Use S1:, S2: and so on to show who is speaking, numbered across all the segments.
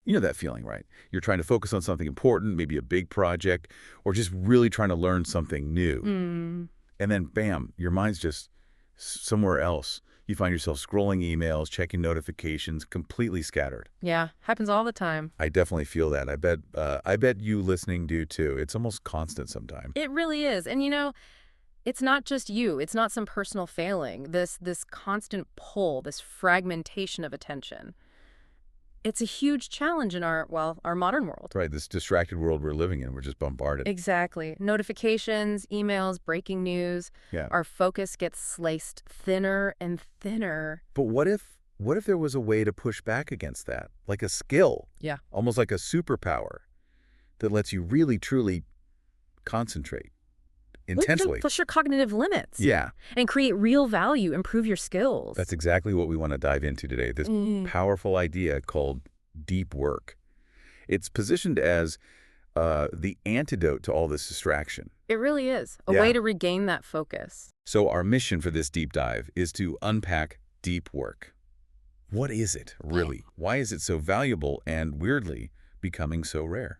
S1: You know that feeling, right? You're trying to focus on something important, maybe a big project, or just really trying to learn something new. And then, bam, your mind's just somewhere else. You find yourself scrolling emails, checking notifications, completely scattered.
S2: Yeah, happens all the time.
S1: I definitely feel that. I bet you listening do too. It's almost constant sometimes.
S2: It really is. And it's not just you. It's not some personal failing. This constant pull, this fragmentation of attention. It's a huge challenge in our modern world.
S1: Right, this distracted world we're living in, we're just bombarded.
S2: Exactly. Notifications, emails, breaking news.
S1: Yeah.
S2: Our focus gets sliced thinner and thinner.
S1: But what if there was a way to push back against that? Like a skill.
S2: Yeah.
S1: Almost like a superpower that lets you really, truly concentrate intensely.
S2: Push your cognitive limits.
S1: Yeah.
S2: And create real value, improve your skills.
S1: That's exactly what we want to dive into today, this powerful idea called deep work. It's positioned as the antidote to all this distraction.
S2: It really is. A way to regain that focus.
S1: So our mission for this deep dive is to unpack deep work. What is it, really? Why is it so valuable and, weirdly, becoming so rare?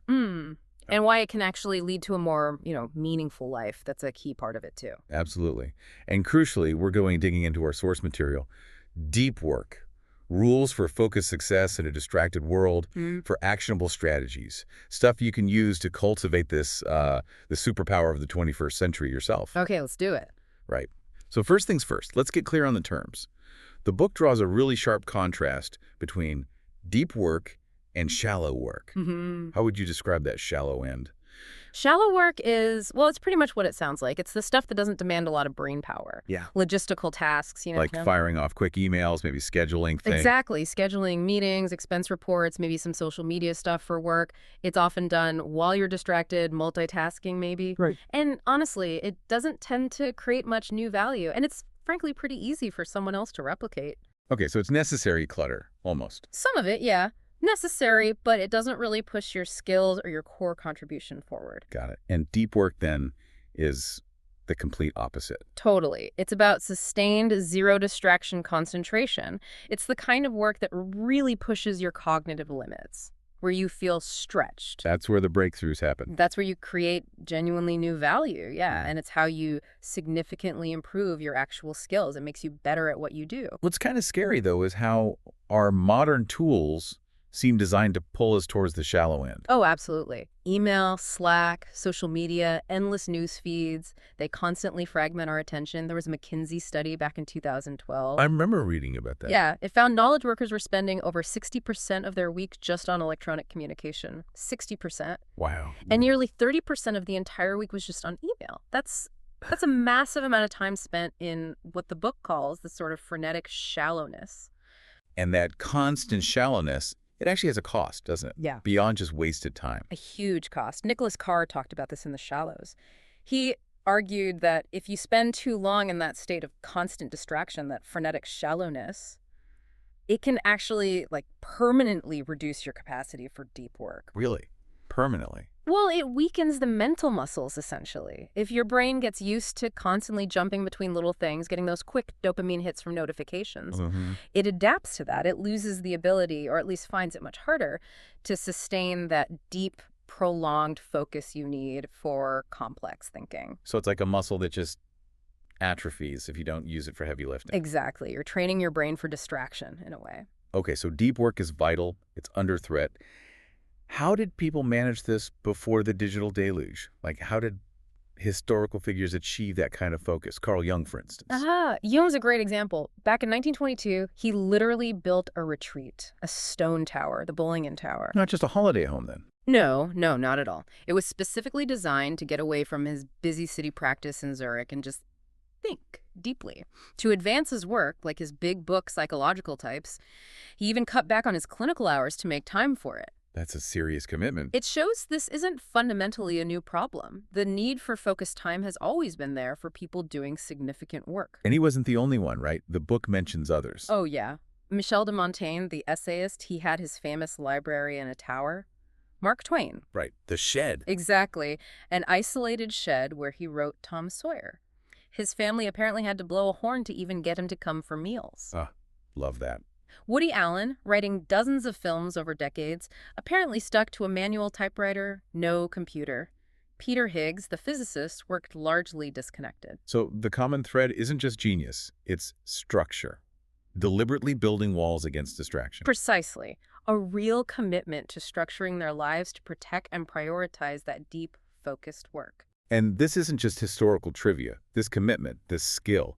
S2: And why it can actually lead to a more, meaningful life. That's a key part of it, too.
S1: Absolutely. And crucially, we're digging into our source material. Deep work. Rules for focused success in a distracted world, for actionable strategies. Stuff you can use to cultivate this, the superpower of the 21st century yourself.
S2: Okay, let's do it.
S1: Right. So first things first, let's get clear on the terms. The book draws a really sharp contrast between deep work and shallow work. How would you describe that shallow end?
S2: Shallow work is, well, it's pretty much what it sounds like. It's the stuff that doesn't demand a lot of brain power.
S1: Yeah.
S2: Logistical tasks,
S1: Like firing off quick emails, maybe scheduling things.
S2: Exactly. Scheduling meetings, expense reports, maybe some social media stuff for work. It's often done while you're distracted, multitasking maybe.
S1: Right.
S2: And honestly, it doesn't tend to create much new value. And it's frankly pretty easy for someone else to replicate.
S1: Okay, so it's necessary clutter, almost.
S2: Some of it, yeah. Necessary, but it doesn't really push your skills or your core contribution forward.
S1: Got it. And deep work, then, is the complete opposite.
S2: Totally. It's about sustained, zero-distraction concentration. It's the kind of work that really pushes your cognitive limits, where you feel stretched.
S1: That's where the breakthroughs happen.
S2: That's where you create genuinely new value, yeah. And it's how you significantly improve your actual skills. It makes you better at what you do.
S1: What's kind of scary, though, is how our modern tools seem designed to pull us towards the shallow end.
S2: Oh, absolutely. Email, Slack, social media, endless news feeds. They constantly fragment our attention. There was a McKinsey study back in 2012.
S1: I remember reading about that.
S2: Yeah, it found knowledge workers were spending over 60% of their week just on electronic communication. 60%.
S1: Wow.
S2: And nearly 30% of the entire week was just on email. That's a massive amount of time spent in what the book calls the sort of frenetic shallowness.
S1: And that constant shallowness, it actually has a cost, doesn't it?
S2: Yeah.
S1: Beyond just wasted time.
S2: A huge cost. Nicholas Carr talked about this in The Shallows. He argued that if you spend too long in that state of constant distraction, that frenetic shallowness, it can actually permanently reduce your capacity for deep work.
S1: Really? Permanently?
S2: Well, it weakens the mental muscles, essentially. If your brain gets used to constantly jumping between little things, getting those quick dopamine hits from notifications, it adapts to that. It loses the ability, or at least finds it much harder, to sustain that deep, prolonged focus you need for complex thinking.
S1: So it's like a muscle that just atrophies if you don't use it for heavy lifting.
S2: Exactly. You're training your brain for distraction, in a way.
S1: Okay, so deep work is vital. It's under threat. How did people manage this before the digital deluge? How did historical figures achieve that kind of focus? Carl Jung, for instance.
S2: Jung's a great example. Back in 1922, he literally built a retreat, a stone tower, the Bollingen Tower.
S1: Not just a holiday home, then?
S2: No, not at all. It was specifically designed to get away from his busy city practice in Zurich and just think deeply. To advance his work, like his big book, Psychological Types, he even cut back on his clinical hours to make time for it.
S1: That's a serious commitment.
S2: It shows this isn't fundamentally a new problem. The need for focused time has always been there for people doing significant work.
S1: And he wasn't the only one, right? The book mentions others.
S2: Oh, yeah. Michel de Montaigne, the essayist, he had his famous library in a tower. Mark Twain.
S1: Right. The shed.
S2: Exactly. An isolated shed where he wrote Tom Sawyer. His family apparently had to blow a horn to even get him to come for meals.
S1: Love that.
S2: Woody Allen, writing dozens of films over decades, apparently stuck to a manual typewriter, no computer. Peter Higgs, the physicist, worked largely disconnected.
S1: So the common thread isn't just genius, it's structure. Deliberately building walls against distraction.
S2: Precisely. A real commitment to structuring their lives to protect and prioritize that deep, focused work.
S1: And this isn't just historical trivia. This commitment, this skill,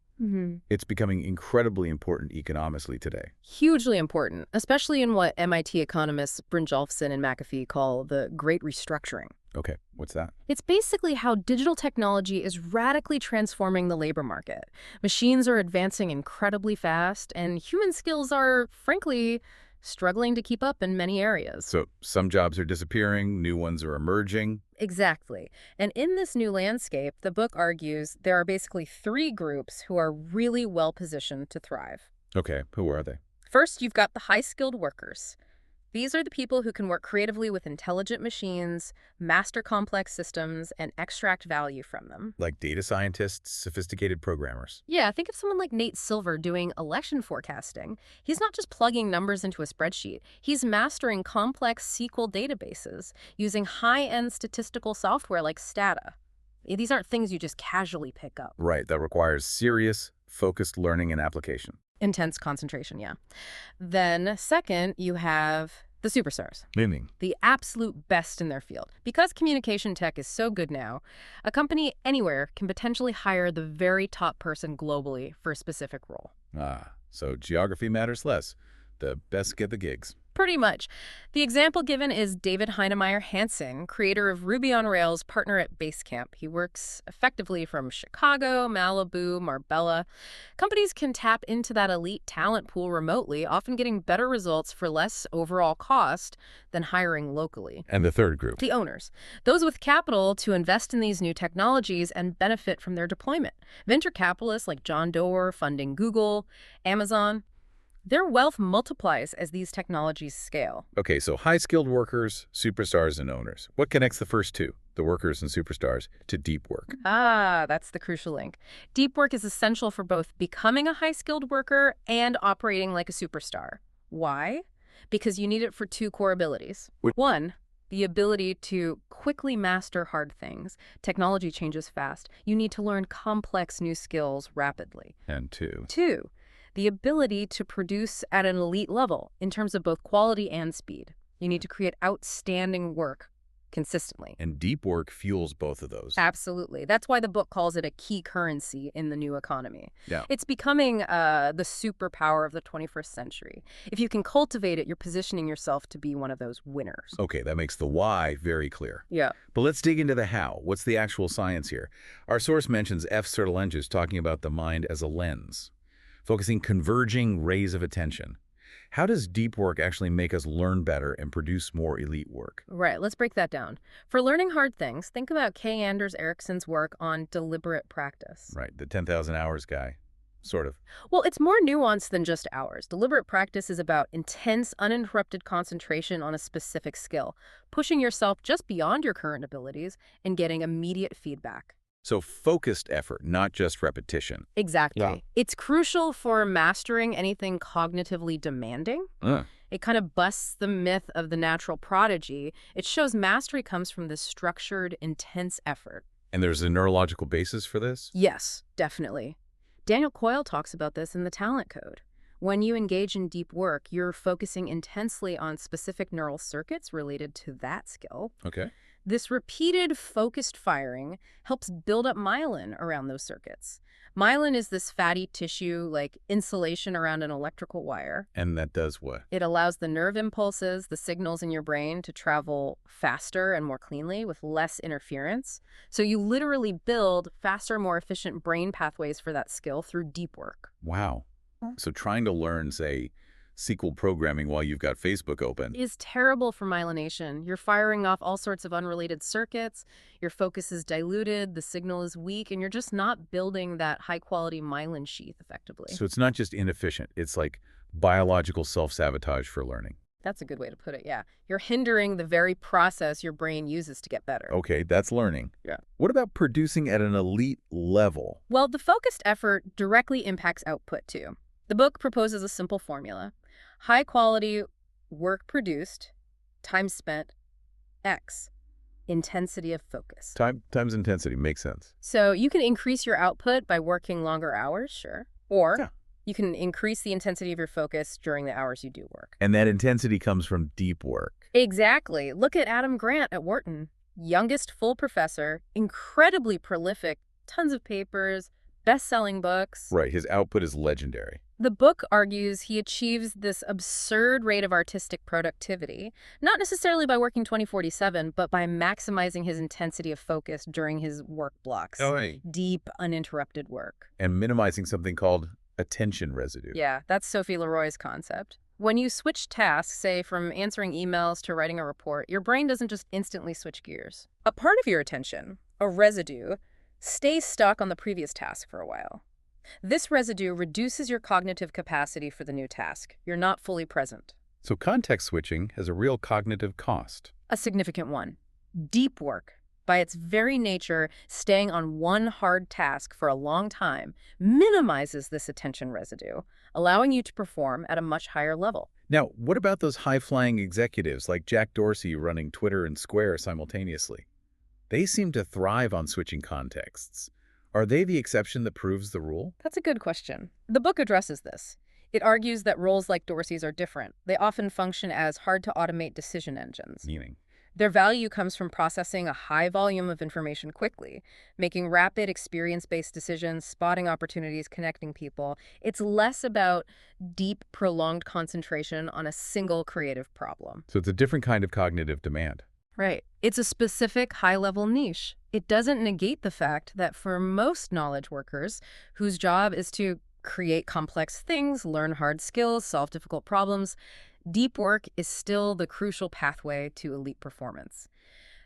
S1: it's becoming incredibly important economically today.
S2: Hugely important, especially in what MIT economists Brynjolfsson and McAfee call the Great Restructuring.
S1: Okay, what's that?
S2: It's basically how digital technology is radically transforming the labor market. Machines are advancing incredibly fast, and human skills are, frankly, struggling to keep up in many areas.
S1: So some jobs are disappearing, new ones are emerging.
S2: Exactly. And in this new landscape, the book argues there are basically three groups who are really well-positioned to thrive.
S1: Okay, who are they?
S2: First, you've got the high-skilled workers. These are the people who can work creatively with intelligent machines, master complex systems, and extract value from them.
S1: Like data scientists, sophisticated programmers.
S2: Yeah, think of someone like Nate Silver doing election forecasting. He's not just plugging numbers into a spreadsheet. He's mastering complex SQL databases using high-end statistical software like Stata. These aren't things you just casually pick up.
S1: Right, that requires serious, focused learning and application.
S2: Intense concentration, yeah. Then, second, you have the superstars.
S1: Meaning?
S2: The absolute best in their field. Because communication tech is so good now, a company anywhere can potentially hire the very top person globally for a specific role.
S1: Ah, so geography matters less. The best get the gigs.
S2: Pretty much. The example given is David Heinemeier Hansing, creator of Ruby on Rails, partner at Basecamp. He works effectively from Chicago, Malibu, Marbella. Companies can tap into that elite talent pool remotely, often getting better results for less overall cost than hiring locally.
S1: And the third group?
S2: The owners. Those with capital to invest in these new technologies and benefit from their deployment. Venture capitalists like John Doerr funding Google, Amazon. Their wealth multiplies as these technologies scale.
S1: Okay, so high-skilled workers, superstars, and owners. What connects the first two, the workers and superstars, to deep work?
S2: Ah, that's the crucial link. Deep work is essential for both becoming a high-skilled worker and operating like a superstar. Why? Because you need it for two core abilities. One, the ability to quickly master hard things. Technology changes fast. You need to learn complex new skills rapidly.
S1: And two,
S2: the ability to produce at an elite level in terms of both quality and speed. You need to create outstanding work consistently.
S1: and deep work fuels both of those.
S2: Absolutely. That's why the book calls it a key currency in the new economy.
S1: Yeah.
S2: It's becoming the superpower of the 21st century. If you can cultivate it, you're positioning yourself to be one of those winners.
S1: Okay, that makes the why very clear.
S2: Yeah.
S1: But let's dig into the how. What's the actual science here? Our source mentions F. Sertalenges talking about the mind as a lens, focusing converging rays of attention. How does deep work actually make us learn better and produce more elite work?
S2: Right, let's break that down. For learning hard things, think about Kay Anders Ericsson's work on deliberate practice.
S1: Right, the 10,000 hours guy, sort of.
S2: Well, it's more nuanced than just hours. Deliberate practice is about intense, uninterrupted concentration on a specific skill, pushing yourself just beyond your current abilities and getting immediate feedback.
S1: So focused effort, not just repetition.
S2: Exactly.
S1: Yeah.
S2: It's crucial for mastering anything cognitively demanding. It kind of busts the myth of the natural prodigy. It shows mastery comes from this structured, intense effort.
S1: And there's a neurological basis for this?
S2: Yes, definitely. Daniel Coyle talks about this in the Talent Code. When you engage in deep work, you're focusing intensely on specific neural circuits related to that skill.
S1: Okay.
S2: This repeated focused firing helps build up myelin around those circuits. Myelin is this fatty tissue like insulation around an electrical wire.
S1: And that does what?
S2: It allows the nerve impulses, the signals in your brain, to travel faster and more cleanly with less interference. So you literally build faster, more efficient brain pathways for that skill through deep work.
S1: Wow. So trying to learn, say, SQL programming while you've got Facebook open
S2: Is terrible for myelination. You're firing off all sorts of unrelated circuits, your focus is diluted, the signal is weak, and you're just not building that high-quality myelin sheath effectively.
S1: So it's not just inefficient, it's like biological self-sabotage for learning.
S2: That's a good way to put it, yeah. You're hindering the very process your brain uses to get better.
S1: Okay, that's learning.
S2: Yeah.
S1: What about producing at an elite level?
S2: Well, the focused effort directly impacts output, too. The book proposes a simple formula. High quality work produced, time spent, X. Intensity of focus.
S1: Times intensity makes sense.
S2: So you can increase your output by working longer hours, sure. Or
S1: Yeah.
S2: you can increase the intensity of your focus during the hours you do work.
S1: And that intensity comes from deep work.
S2: Exactly. Look at Adam Grant at Wharton. Youngest full professor, incredibly prolific, tons of papers, best-selling books.
S1: Right, his output is legendary.
S2: The book argues he achieves this absurd rate of artistic productivity, not necessarily by working 20/47, but by maximizing his intensity of focus during his work blocks.
S1: Oh, right.
S2: Deep, uninterrupted work.
S1: And minimizing something called attention residue.
S2: Yeah, that's Sophie Leroy's concept. When you switch tasks, say from answering emails to writing a report, your brain doesn't just instantly switch gears. A part of your attention, a residue, stays stuck on the previous task for a while. This residue reduces your cognitive capacity for the new task. You're not fully present.
S1: So context switching has a real cognitive cost.
S2: A significant one. Deep work, by its very nature, staying on one hard task for a long time, minimizes this attention residue, allowing you to perform at a much higher level.
S1: Now, what about those high-flying executives like Jack Dorsey running Twitter and Square simultaneously? They seem to thrive on switching contexts. Are they the exception that proves the rule?
S2: That's a good question. The book addresses this. It argues that roles like Dorsey's are different. They often function as hard-to-automate decision engines.
S1: Meaning?
S2: Their value comes from processing a high volume of information quickly, making rapid, experience-based decisions, spotting opportunities, connecting people. It's less about deep, prolonged concentration on a single creative problem.
S1: So it's a different kind of cognitive demand.
S2: Right. It's a specific high-level niche. It doesn't negate the fact that for most knowledge workers, whose job is to create complex things, learn hard skills, solve difficult problems, deep work is still the crucial pathway to elite performance.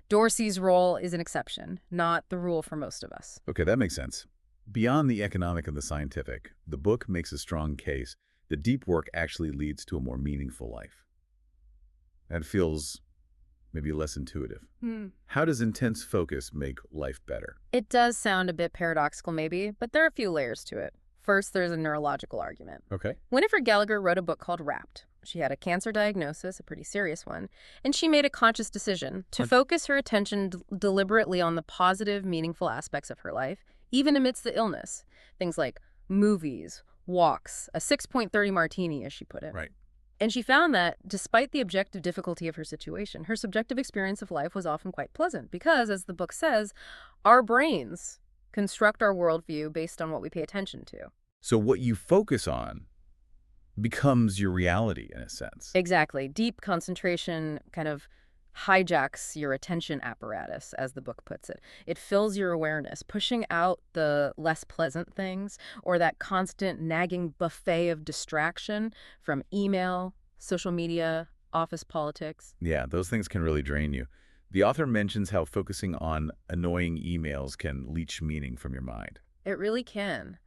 S2: Dorsey's role is an exception, not the rule for most of us.
S1: Okay, that makes sense. Beyond the economic and the scientific, the book makes a strong case that deep work actually leads to a more meaningful life. That feels maybe less intuitive. How does intense focus make life better?
S2: It does sound a bit paradoxical maybe, but there are a few layers to it. First, there's a neurological argument.
S1: Okay.
S2: Winifred Gallagher wrote a book called Wrapped. She had a cancer diagnosis, a pretty serious one, and she made a conscious decision to focus her attention deliberately on the positive, meaningful aspects of her life, even amidst the illness. Things like movies, walks, a 6.30 martini, as she put it.
S1: Right.
S2: And she found that, despite the objective difficulty of her situation, her subjective experience of life was often quite pleasant because, as the book says, our brains construct our worldview based on what we pay attention to.
S1: So what you focus on becomes your reality, in a sense.
S2: Exactly. Deep concentration kind of hijacks your attention apparatus, as the book puts it. It fills your awareness, pushing out the less pleasant things or that constant nagging buffet of distraction from email, social media, office politics.
S1: Yeah, those things can really drain you. The author mentions how focusing on annoying emails can leach meaning from your mind.
S2: It really can.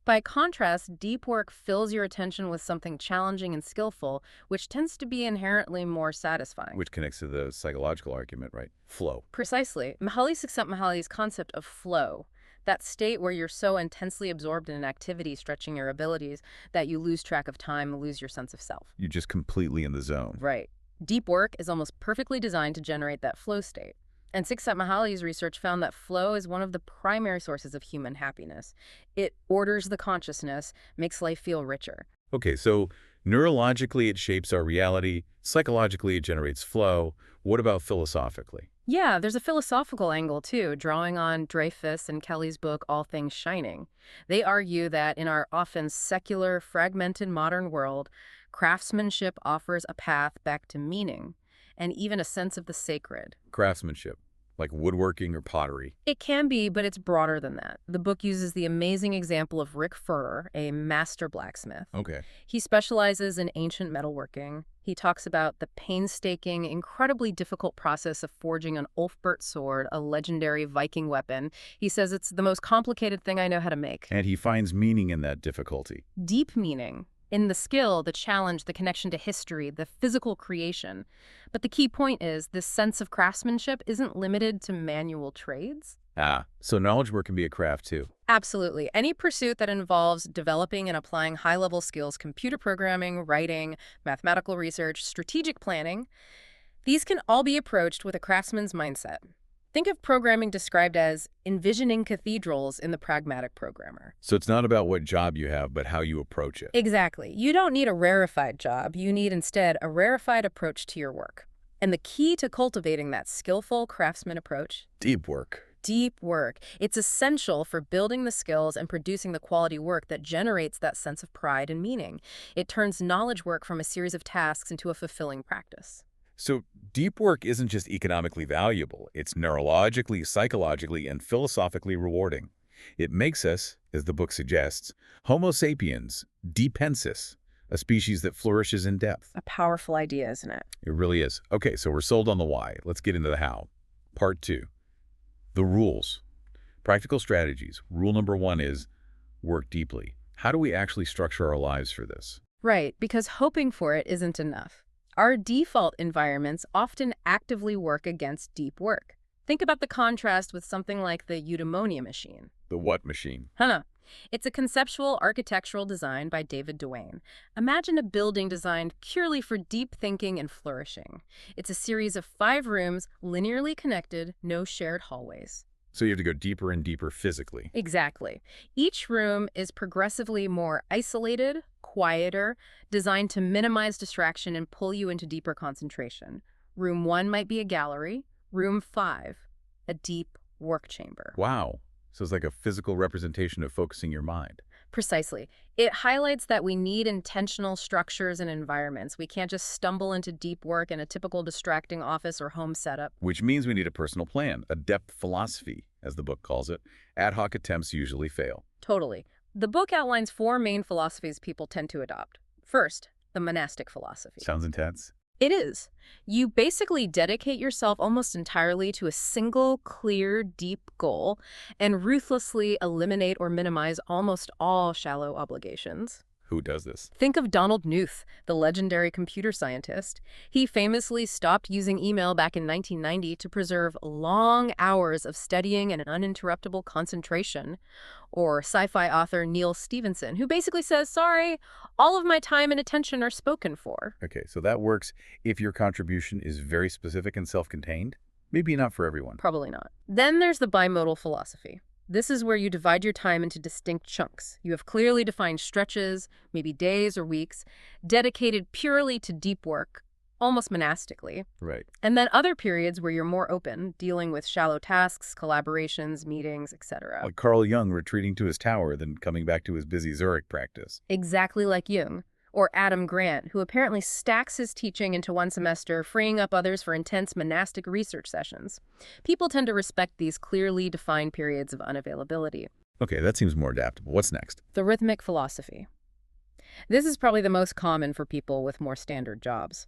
S2: By contrast, deep work fills your attention with something challenging and skillful, which tends to be inherently more satisfying.
S1: Which connects to the psychological argument, right? Flow.
S2: Precisely. Csikszentmihalyi's concept of flow, that state where you're so intensely absorbed in an activity stretching your abilities that you lose track of time, lose your sense of self.
S1: You're just completely in the zone.
S2: Right. Deep work is almost perfectly designed to generate that flow state. And Csikszentmihalyi's research found that flow is one of the primary sources of human happiness. It orders the consciousness, makes life feel richer.
S1: Okay, so neurologically it shapes our reality, psychologically it generates flow. What about philosophically?
S2: Yeah, there's a philosophical angle too, drawing on Dreyfus and Kelly's book All Things Shining. They argue that in our often secular, fragmented modern world, craftsmanship offers a path back to meaning and even a sense of the sacred.
S1: Craftsmanship, like woodworking or pottery.
S2: It can be, but it's broader than that. The book uses the amazing example of Rick Furrer, a master blacksmith.
S1: Okay.
S2: He specializes in ancient metalworking. He talks about the painstaking, incredibly difficult process of forging an Ulfbert sword, a legendary Viking weapon. He says it's the most complicated thing I know how to make.
S1: And he finds meaning in that difficulty.
S2: Deep meaning. In the skill, the challenge, the connection to history, the physical creation. But the key point is this sense of craftsmanship isn't limited to manual trades.
S1: So knowledge work can be a craft too.
S2: Absolutely. Any pursuit that involves developing and applying high-level skills, computer programming, writing, mathematical research, strategic planning, these can all be approached with a craftsman's mindset. Think of programming described as envisioning cathedrals in the pragmatic programmer.
S1: So it's not about what job you have, but how you approach it.
S2: Exactly. You don't need a rarefied job. You need instead a rarefied approach to your work. And the key to cultivating that skillful craftsman approach?
S1: Deep work.
S2: Deep work. It's essential for building the skills and producing the quality work that generates that sense of pride and meaning. It turns knowledge work from a series of tasks into a fulfilling practice.
S1: So deep work isn't just economically valuable. It's neurologically, psychologically, and philosophically rewarding. It makes us, as the book suggests, Homo sapiens, deepensis, a species that flourishes in depth.
S2: A powerful idea, isn't it?
S1: It really is. Okay, so we're sold on the why. Let's get into the how. Part 2. The rules. Practical strategies. Rule number 1 is work deeply. How do we actually structure our lives for this?
S2: Right, because hoping for it isn't enough. Our default environments often actively work against deep work. Think about the contrast with something like the eudaimonia machine.
S1: The what machine?
S2: It's a conceptual architectural design by David Duane. Imagine a building designed purely for deep thinking and flourishing. It's a series of 5 rooms, linearly connected, no shared hallways.
S1: So you have to go deeper and deeper physically.
S2: Exactly. Each room is progressively more isolated, quieter, designed to minimize distraction and pull you into deeper concentration. Room 1 might be a gallery. Room 5, a deep work chamber.
S1: Wow. So it's like a physical representation of focusing your mind.
S2: Precisely. It highlights that we need intentional structures and environments. We can't just stumble into deep work in a typical distracting office or home setup.
S1: Which means we need a personal plan, a depth philosophy, as the book calls it. Ad hoc attempts usually fail.
S2: Totally. The book outlines 4 main philosophies people tend to adopt. First, the monastic philosophy.
S1: Sounds intense.
S2: It is. You basically dedicate yourself almost entirely to a single, clear, deep goal and ruthlessly eliminate or minimize almost all shallow obligations.
S1: Who does this?
S2: Think of Donald Knuth, the legendary computer scientist. He famously stopped using email back in 1990 to preserve long hours of studying and uninterruptible concentration. Or sci-fi author Neil Stephenson, who basically says, sorry, all of my time and attention are spoken for.
S1: Okay, so that works if your contribution is very specific and self-contained. Maybe not for everyone.
S2: Probably not. Then there's the bimodal philosophy. This is where you divide your time into distinct chunks. You have clearly defined stretches, maybe days or weeks, dedicated purely to deep work, almost monastically.
S1: Right.
S2: And then other periods where you're more open, dealing with shallow tasks, collaborations, meetings, etc.
S1: Like Carl Jung retreating to his tower, then coming back to his busy Zurich practice.
S2: Exactly like Jung. Or Adam Grant, who apparently stacks his teaching into one semester, freeing up others for intense monastic research sessions. People tend to respect these clearly defined periods of unavailability.
S1: Okay, that seems more adaptable. What's next?
S2: The rhythmic philosophy. This is probably the most common for people with more standard jobs.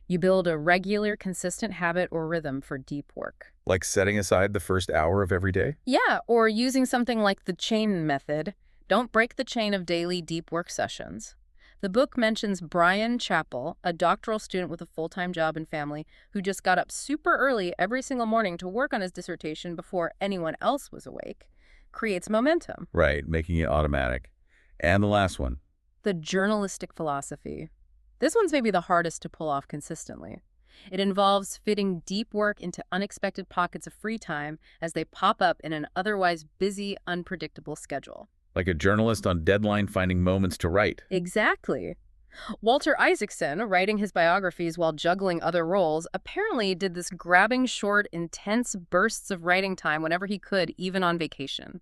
S2: You build a regular, consistent habit or rhythm for deep work.
S1: Like setting aside the first hour of every day?
S2: Yeah, or using something like the chain method. Don't break the chain of daily deep work sessions. The book mentions Brian Chappell, a doctoral student with a full-time job and family, who just got up super early every single morning to work on his dissertation before anyone else was awake. Creates momentum.
S1: Right, making it automatic. And the last one.
S2: The journalistic philosophy. This one's maybe the hardest to pull off consistently. It involves fitting deep work into unexpected pockets of free time as they pop up in an otherwise busy, unpredictable schedule.
S1: Like a journalist on deadline finding moments to write.
S2: Exactly. Walter Isaacson, writing his biographies while juggling other roles, apparently did this grabbing short, intense bursts of writing time whenever he could, even on vacation.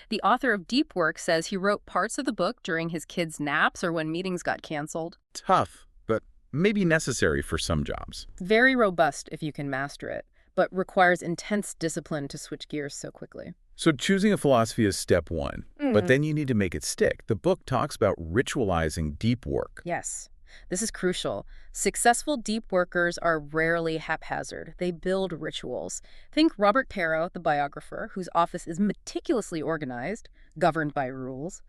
S2: The author of Deep Work says he wrote parts of the book during his kids' naps or when meetings got canceled.
S1: Tough, but maybe necessary for some jobs.
S2: Very robust if you can master it, but requires intense discipline to switch gears so quickly.
S1: So choosing a philosophy is step 1, but then you need to make it stick. The book talks about ritualizing deep work.
S2: Yes, this is crucial. Successful deep workers are rarely haphazard. They build rituals. Think Robert Perot, the biographer, whose office is meticulously organized, governed by rules,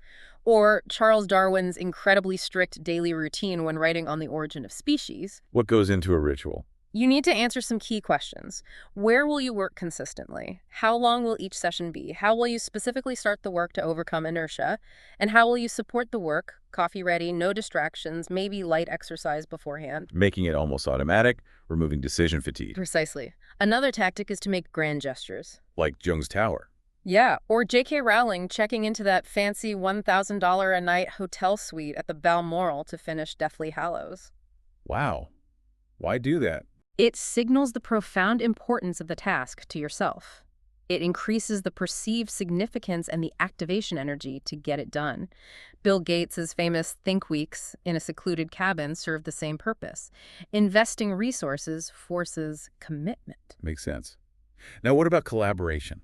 S2: or Charles Darwin's incredibly strict daily routine when writing On the Origin of Species.
S1: What goes into a ritual?
S2: You need to answer some key questions. Where will you work consistently? How long will each session be? How will you specifically start the work to overcome inertia? And how will you support the work? Coffee ready, no distractions, maybe light exercise beforehand.
S1: Making it almost automatic, removing decision fatigue,
S2: Precisely. Another tactic is to make grand gestures.
S1: like Jung's Tower.
S2: Yeah, or J.K. Rowling checking into that fancy $1,000 a night hotel suite at the Balmoral to finish Deathly Hallows.
S1: Wow. Why do that?
S2: It signals the profound importance of the task to yourself. It increases the perceived significance and the activation energy to get it done. Bill Gates' famous Think Weeks in a secluded cabin serve the same purpose. Investing resources forces commitment.
S1: Makes sense. Now, what about collaboration?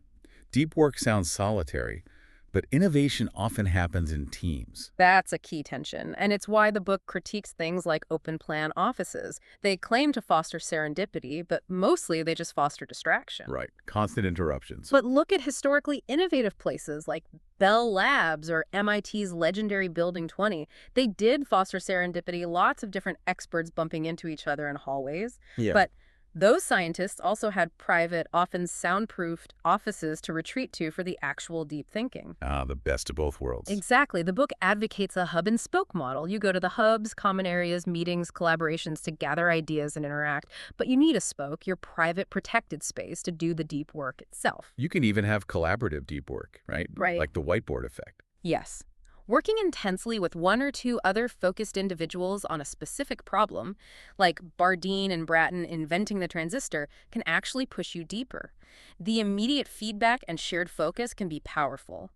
S1: Deep work sounds solitary, but innovation often happens in teams.
S2: That's a key tension, and it's why the book critiques things like open-plan offices. They claim to foster serendipity, but mostly they just foster distraction.
S1: Right. Constant interruptions.
S2: But look at historically innovative places like Bell Labs or MIT's legendary Building 20. They did foster serendipity, lots of different experts bumping into each other in hallways.
S1: Yeah.
S2: But those scientists also had private, often soundproofed offices to retreat to for the actual deep thinking.
S1: The best of both worlds.
S2: Exactly. The book advocates a hub-and-spoke model. You go to the hubs, common areas, meetings, collaborations to gather ideas and interact. But you need a spoke, your private, protected space to do the deep work itself.
S1: You can even have collaborative deep work, right?
S2: Right.
S1: Like the whiteboard effect.
S2: Yes. Working intensely with one or two other focused individuals on a specific problem, like Bardeen and Bratton inventing the transistor, can actually push you deeper. The immediate feedback and shared focus can be powerful,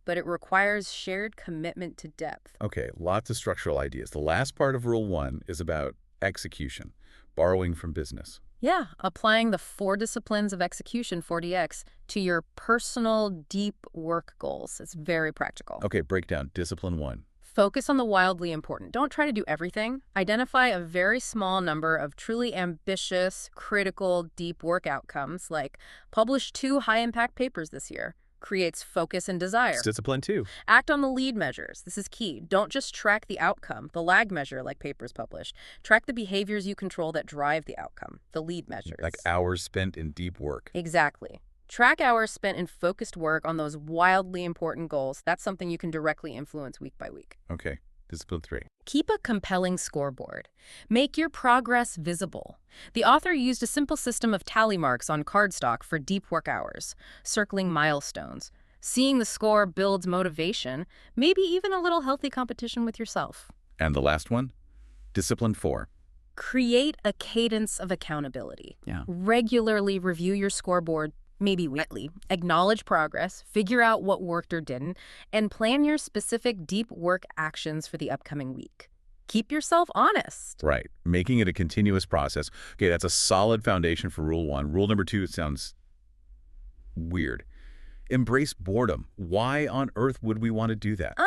S2: but it requires shared commitment to depth.
S1: Okay, lots of structural ideas. The last part of Rule 1 is about execution, borrowing from business.
S2: Yeah, applying the 4 disciplines of execution, 4DX, to your personal deep work goals. It's very practical.
S1: Okay, breakdown. Discipline 1.
S2: Focus on the wildly important. Don't try to do everything. Identify a very small number of truly ambitious, critical, deep work outcomes, like publish 2 high-impact papers this year. Creates focus and desire.
S1: It's discipline 2.
S2: Act on the lead measures. This is key. Don't just track the outcome, the lag measure like papers published. Track the behaviors you control that drive the outcome, the lead measures.
S1: Like hours spent in deep work.
S2: Exactly. Track hours spent in focused work on those wildly important goals. That's something you can directly influence week by week.
S1: Okay, discipline 3.
S2: Keep a compelling scoreboard. Make your progress visible. The author used a simple system of tally marks on cardstock for deep work hours, circling milestones. Seeing the score builds motivation, maybe even a little healthy competition with yourself.
S1: And the last one? Discipline 4.
S2: Create a cadence of accountability.
S1: Yeah.
S2: Regularly review your scoreboard, maybe weekly. Acknowledge progress, figure out what worked or didn't, and plan your specific deep work actions for the upcoming week. Keep yourself honest.
S1: Right. Making it a continuous process. Okay, that's a solid foundation for Rule 1. Rule number 2, it sounds weird. Embrace boredom. Why on earth would we want to do that?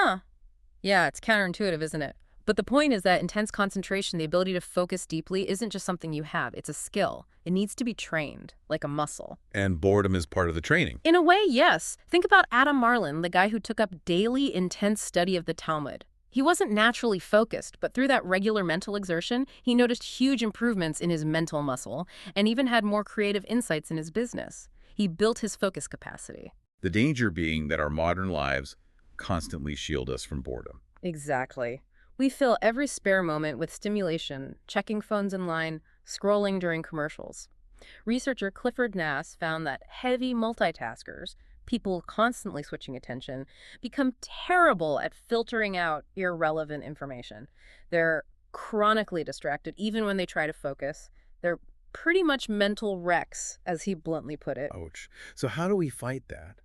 S2: Yeah, it's counterintuitive, isn't it? But the point is that intense concentration, the ability to focus deeply, isn't just something you have. It's a skill. It needs to be trained, like a muscle.
S1: And boredom is part of the training.
S2: In a way, yes. Think about Adam Marlin, the guy who took up daily, intense study of the Talmud. He wasn't naturally focused, but through that regular mental exertion, he noticed huge improvements in his mental muscle and even had more creative insights in his business. He built his focus capacity.
S1: The danger being that our modern lives constantly shield us from boredom.
S2: Exactly. We fill every spare moment with stimulation, checking phones in line, scrolling during commercials. Researcher Clifford Nass found that heavy multitaskers, people constantly switching attention, become terrible at filtering out irrelevant information. They're chronically distracted even when they try to focus. They're pretty much mental wrecks, as he bluntly put it.
S1: Ouch. So how do we fight that?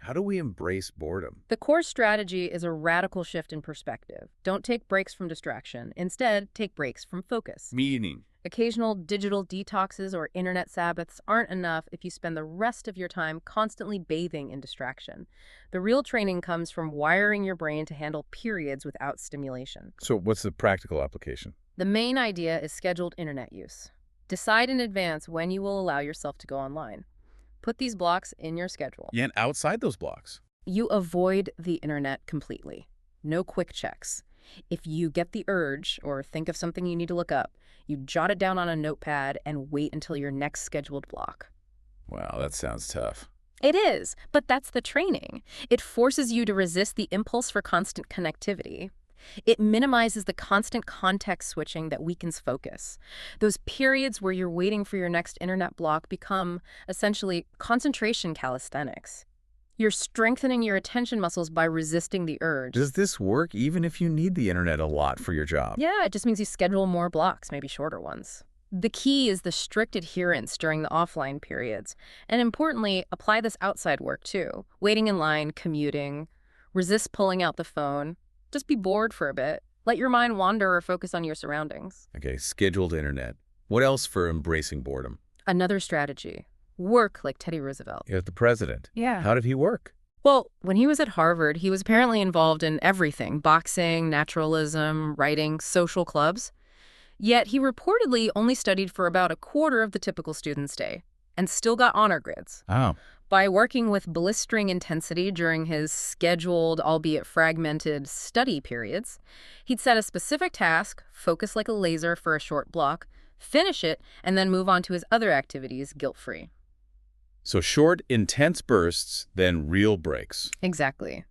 S1: How do we embrace boredom?
S2: The core strategy is a radical shift in perspective. Don't take breaks from distraction. Instead, take breaks from focus.
S1: Meaning?
S2: Occasional digital detoxes or internet Sabbaths aren't enough if you spend the rest of your time constantly bathing in distraction. The real training comes from wiring your brain to handle periods without stimulation.
S1: So what's the practical application?
S2: The main idea is scheduled internet use. Decide in advance when you will allow yourself to go online. Put these blocks in your schedule.
S1: Yeah, and outside those blocks.
S2: You avoid the internet completely. No quick checks. If you get the urge or think of something you need to look up, You jot it down on a notepad and wait until your next scheduled block.
S1: Wow, that sounds tough.
S2: It is, but that's the training. It forces you to resist the impulse for constant connectivity. It minimizes the constant context switching that weakens focus. Those periods where you're waiting for your next internet block become, essentially, concentration calisthenics. You're strengthening your attention muscles by resisting the urge.
S1: Does this work even if you need the internet a lot for your job?
S2: Yeah, it just means you schedule more blocks, maybe shorter ones. The key is the strict adherence during the offline periods. And importantly, apply this outside work too. Waiting in line, commuting. Resist pulling out the phone. Just be bored for a bit. Let your mind wander or focus on your surroundings.
S1: Okay, scheduled internet. What else for embracing boredom?
S2: Another strategy. Work like Teddy Roosevelt.
S1: You're the president.
S2: Yeah.
S1: How did he work?
S2: Well, when he was at Harvard, he was apparently involved in everything. Boxing, naturalism, writing, social clubs. Yet he reportedly only studied for about a quarter of the typical student's day and still got honor grids.
S1: Oh,
S2: By working with blistering intensity during his scheduled, albeit fragmented, study periods, he'd set a specific task, focus like a laser for a short block, finish it, and then move on to his other activities guilt-free.
S1: so short, intense bursts, then real breaks.
S2: Exactly.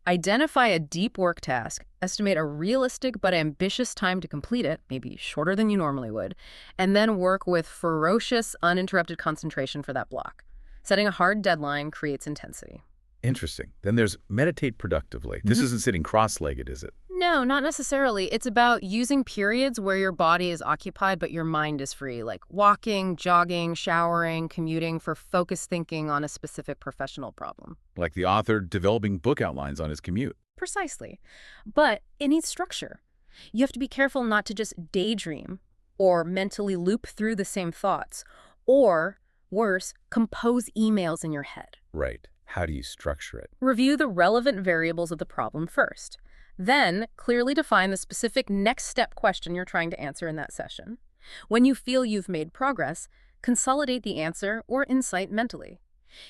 S2: Identify a deep work task, estimate a realistic but ambitious time to complete it, maybe shorter than you normally would, and then work with ferocious, uninterrupted concentration for that block. Setting a hard deadline creates intensity.
S1: Interesting. Then there's meditate productively. This isn't sitting cross-legged, is it?
S2: No, not necessarily. It's about using periods where your body is occupied but your mind is free, like walking, jogging, showering, commuting for focused thinking on a specific professional problem.
S1: Like the author developing book outlines on his commute.
S2: Precisely. But it needs structure. You have to be careful not to just daydream or mentally loop through the same thoughts or, worse, compose emails in your head.
S1: Right. How do you structure it?
S2: Review the relevant variables of the problem first. Then, clearly define the specific next step question you're trying to answer in that session. When you feel you've made progress, consolidate the answer or insight mentally.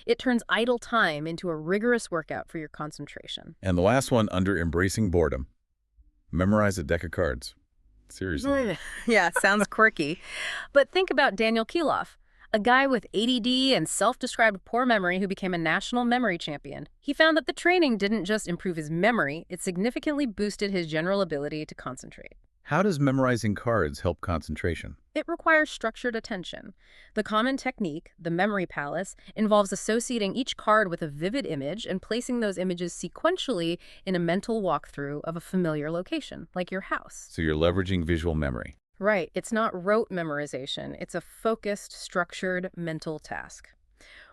S2: It turns idle time into a rigorous workout for your concentration.
S1: And the last one under embracing boredom. Memorize a deck of cards. Seriously.
S2: Yeah, sounds quirky. But think about Daniel Keeloff, a guy with ADD and self-described poor memory who became a national memory champion. He found that the training didn't just improve his memory, it significantly boosted his general ability to concentrate.
S1: How does memorizing cards help concentration?
S2: It requires structured attention. The common technique, the memory palace, involves associating each card with a vivid image and placing those images sequentially in a mental walkthrough of a familiar location, like your house.
S1: So you're leveraging visual memory.
S2: Right. It's not rote memorization. It's a focused, structured mental task.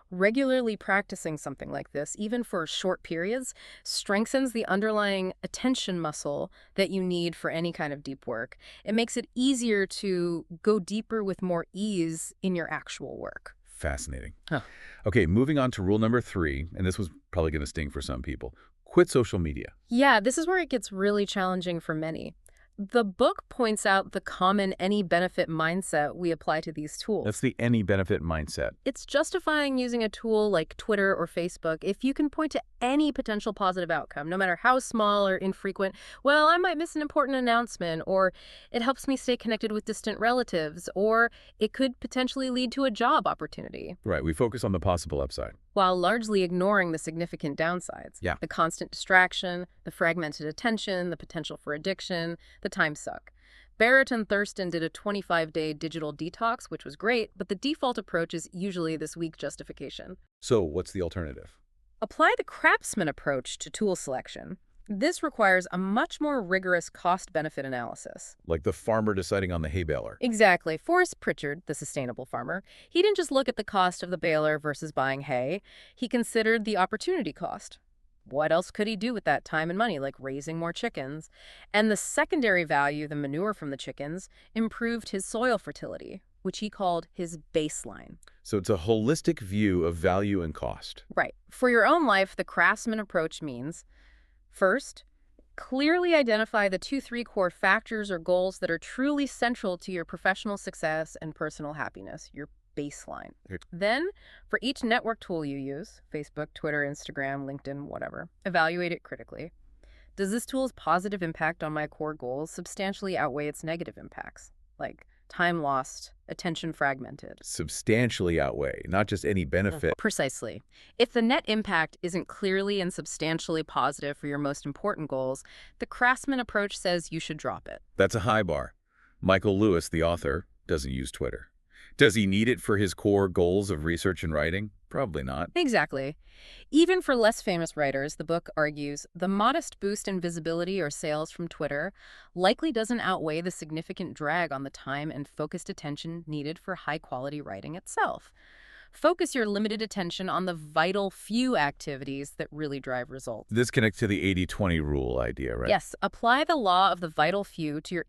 S2: Regularly practicing something like this, even for short periods, strengthens the underlying attention muscle that you need for any kind of deep work. It makes it easier to go deeper with more ease in your actual work.
S1: Fascinating.
S2: Huh.
S1: Okay, moving on to rule number 3, and this was probably going to sting for some people. Quit social media.
S2: Yeah, this is where it gets really challenging for many. The book points out the common any benefit mindset we apply to these tools.
S1: That's the any benefit mindset.
S2: It's justifying using a tool like Twitter or Facebook if you can point to any potential positive outcome, no matter how small or infrequent. Well, I might miss an important announcement, or it helps me stay connected with distant relatives, or it could potentially lead to a job opportunity.
S1: Right, we focus on the possible upside.
S2: While largely ignoring the significant downsides.
S1: Yeah.
S2: The constant distraction, the fragmented attention, the potential for addiction, the time suck. Barrett and Thurston did a 25-day digital detox, which was great, but the default approach is usually this weak justification.
S1: So what's the alternative?
S2: Apply the craftsman approach to tool selection. This requires a much more rigorous cost-benefit analysis.
S1: Like the farmer deciding on the hay baler.
S2: Exactly. Forrest Pritchard, the sustainable farmer, he didn't just look at the cost of the baler versus buying hay. He considered the opportunity cost. What else could he do with that time and money, like raising more chickens? And the secondary value, the manure from the chickens, improved his soil fertility, which he called his baseline.
S1: So it's a holistic view of value and cost.
S2: Right. For your own life, the craftsman approach means, first, clearly identify the 2-3 core factors or goals that are truly central to your professional success and personal happiness, your baseline. Then, for each network tool you use, Facebook, Twitter, Instagram, LinkedIn, whatever, evaluate it critically. Does this tool's positive impact on my core goals substantially outweigh its negative impacts? Like, time lost, attention fragmented.
S1: Substantially outweigh, not just any benefit.
S2: Precisely. If the net impact isn't clearly and substantially positive for your most important goals, the Craftsman approach says you should drop it.
S1: That's a high bar. Michael Lewis, the author, doesn't use Twitter. Does he need it for his core goals of research and writing? Probably not.
S2: Exactly. Even for less famous writers, the book argues, the modest boost in visibility or sales from Twitter likely doesn't outweigh the significant drag on the time and focused attention needed for high-quality writing itself. Focus your limited attention on the vital few activities that really drive results.
S1: This connects to the 80-20 rule idea, right?
S2: Yes, apply the law of the vital few to your